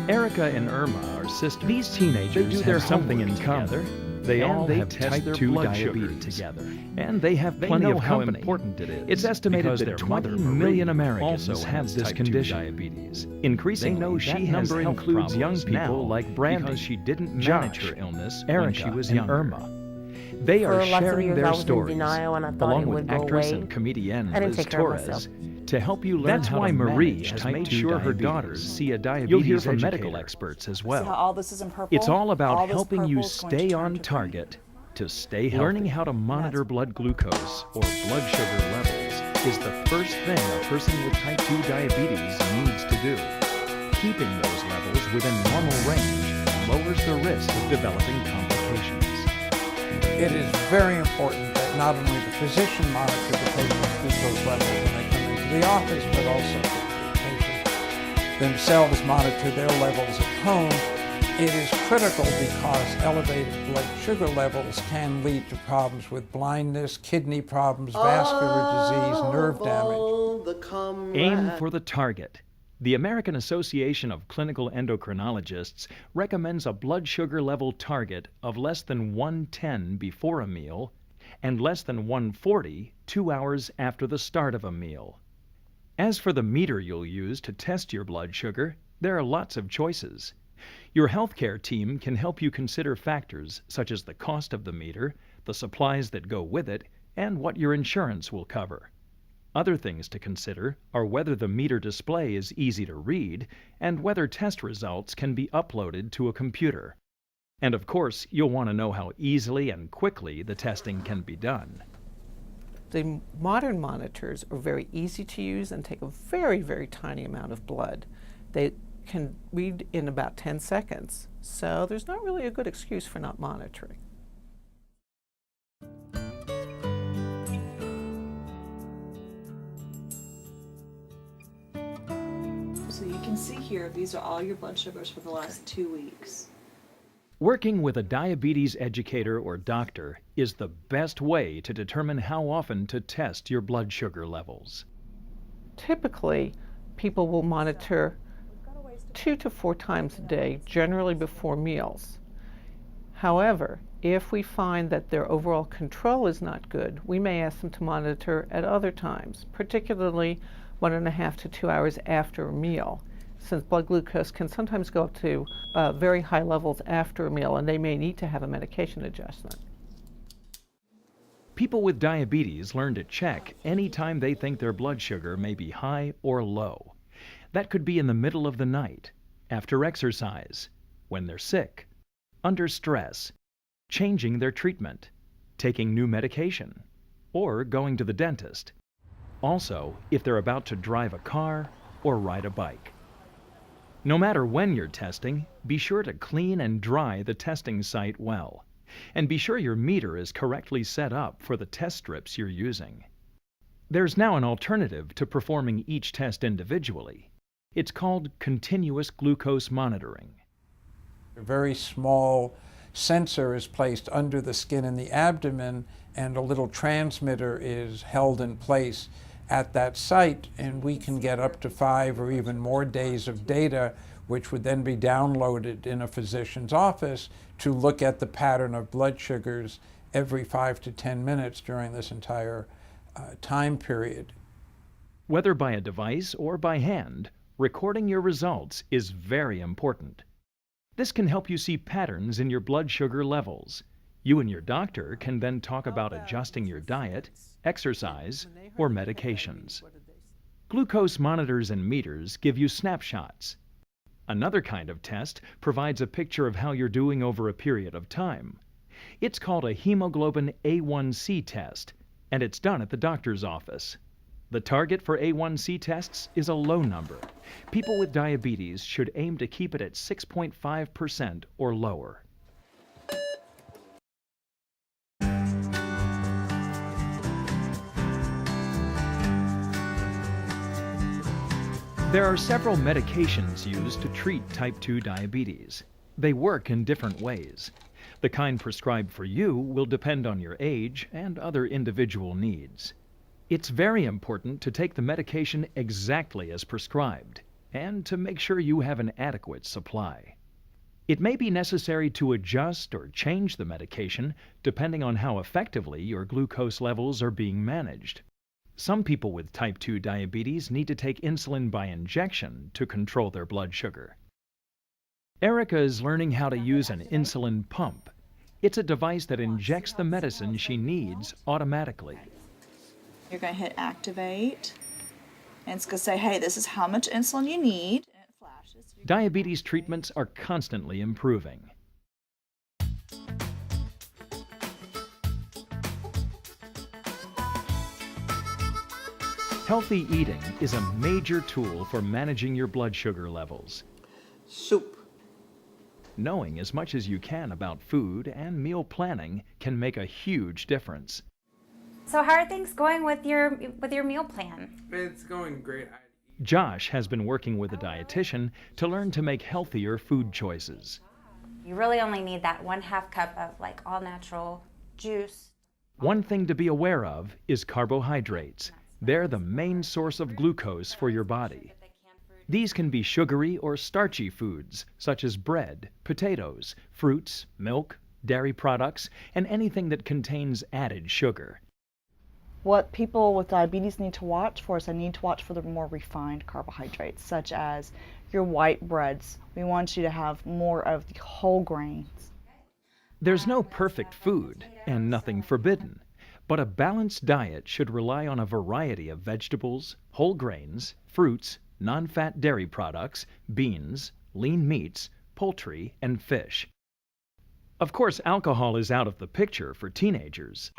Erica and Irma are sisters. These teenagers have something in common. They all have type 2 diabetes together, and they have plenty of how important it is. It's estimated that 20 million Americans also have this condition. Diabetes. Increasingly, they know she has health includes young people like Brandy because she didn't manage her illness when she was young. Irma. They are sharing their stories, along with actress and comedian Liz Torres, to help you learn how to Marie has made sure her daughters see a diabetes You'll hear from medical experts as well. All this is in purple. It's all about helping you stay on target to stay healthy. Learning how to monitor blood glucose or blood sugar levels is the first thing a person with type 2 diabetes needs to do. Keeping those levels within normal range lowers the risk of developing complications. It is very important that not only the physician monitor the patient's glucose levels when they come into the office, but also the patients themselves monitor their levels at home. It is critical because elevated blood sugar levels can lead to problems with blindness, kidney problems, vascular disease, nerve damage. Aim for the target. The American Association of Clinical Endocrinologists recommends a blood sugar level target of less than 110 before a meal and less than 140 2 hours after the start of a meal. As for the meter you'll use to test your blood sugar, there are lots of choices. Your healthcare team can help you consider factors such as the cost of the meter, the supplies that go with it, and what your insurance will cover. Other things to consider are whether the meter display is easy to read and whether test results can be uploaded to a computer. And of course, you'll want to know how easily and quickly the testing can be done. The modern monitors are very easy to use and take a very, very tiny amount of blood. They can read in about 10 seconds, so there's not really a good excuse for not monitoring. So you can see here, these are all your blood sugars for the last 2 weeks. Working with a diabetes educator or doctor is the best way to determine how often to test your blood sugar levels. Typically, people will monitor 2 to 4 times a day, generally before meals. However, if we find that their overall control is not good, we may ask them to monitor at other times, particularly 1.5 to 2 hours after a meal, since blood glucose can sometimes go up to very high levels after a meal, and they may need to have a medication adjustment. People with diabetes learn to check anytime they think their blood sugar may be high or low. That could be in the middle of the night, after exercise, when they're sick, under stress, changing their treatment, taking new medication, or going to the dentist. Also, if they're about to drive a car or ride a bike. No matter when you're testing, be sure to clean and dry the testing site well. And be sure your meter is correctly set up for the test strips you're using. There's now an alternative to performing each test individually. It's called continuous glucose monitoring. A very small sensor is placed under the skin in the abdomen, and a little transmitter is held in place at that site, and we can get up to 5 or even more days of data, which would then be downloaded in a physician's office to look at the pattern of blood sugars every 5 to 10 minutes during this entire time period. Whether by a device or by hand, recording your results is very important. This can help you see patterns in your blood sugar levels. You and your doctor can then talk about adjusting your diet, exercise, or medications. Glucose monitors and meters give you snapshots. Another kind of test provides a picture of how you're doing over a period of time. It's called a hemoglobin A1C test, and it's done at the doctor's office. The target for A1C tests is a low number. People with diabetes should aim to keep it at 6.5% or lower. There are several medications used to treat type 2 diabetes. They work in different ways. The kind prescribed for you will depend on your age and other individual needs. It's very important to take the medication exactly as prescribed. and to make sure you have an adequate supply. It may be necessary to adjust or change the medication depending on how effectively your glucose levels are being managed. Some people with type 2 diabetes need to take insulin by injection to control their blood sugar. Erica is learning how to use an insulin pump. It's a device that injects the medicine she needs automatically. You're going to hit activate, and it's going to say, hey, this is how much insulin you need. And it flashes. Diabetes treatments are constantly improving. Healthy eating is a major tool for managing your blood sugar levels. Soup. Knowing as much as you can about food and meal planning can make a huge difference. So how are things going with your meal plan? It's going great. Josh has been working with a dietitian to learn to make healthier food choices. You really only need that 1/2 cup of like all natural juice. One thing to be aware of is carbohydrates. They're the main source of glucose for your body. These can be sugary or starchy foods, such as bread, potatoes, fruits, milk, dairy products, and anything that contains added sugar. What people with diabetes need to watch for is they need to watch for the more refined carbohydrates, such as your white breads. We want you to have more of the whole grains. There's no perfect food and nothing forbidden, but a balanced diet should rely on a variety of vegetables, whole grains, fruits, non-fat dairy products, beans, lean meats, poultry, and fish. Of course, alcohol is out of the picture for teenagers.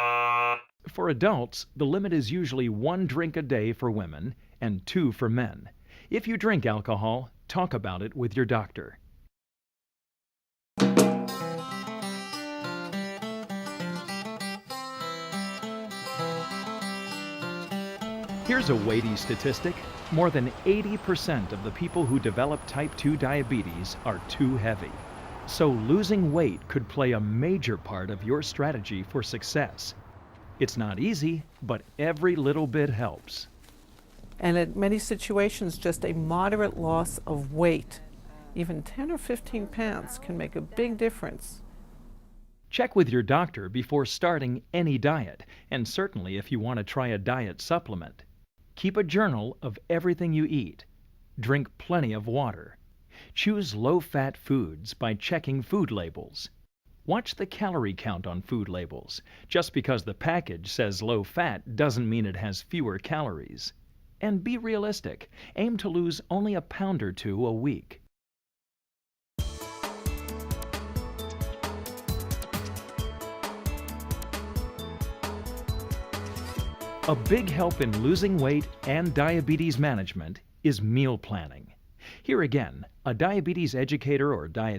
For adults, the limit is usually 1 drink a day for women and 2 for men. If you drink alcohol, talk about it with your doctor. Here's a weighty statistic. More than 80% of the people who develop type 2 diabetes are too heavy. So losing weight could play a major part of your strategy for success. It's not easy, but every little bit helps. And in many situations, just a moderate loss of weight, even 10 or 15 pounds, can make a big difference. Check with your doctor before starting any diet, and certainly if you want to try a diet supplement. Keep a journal of everything you eat. Drink plenty of water. Choose low-fat foods by checking food labels. Watch the calorie count on food labels. Just because the package says low fat doesn't mean it has fewer calories. And be realistic. Aim to lose only a pound or 2 a week. A big help in losing weight and diabetes management is meal planning. Here again, a diabetes educator or dietitian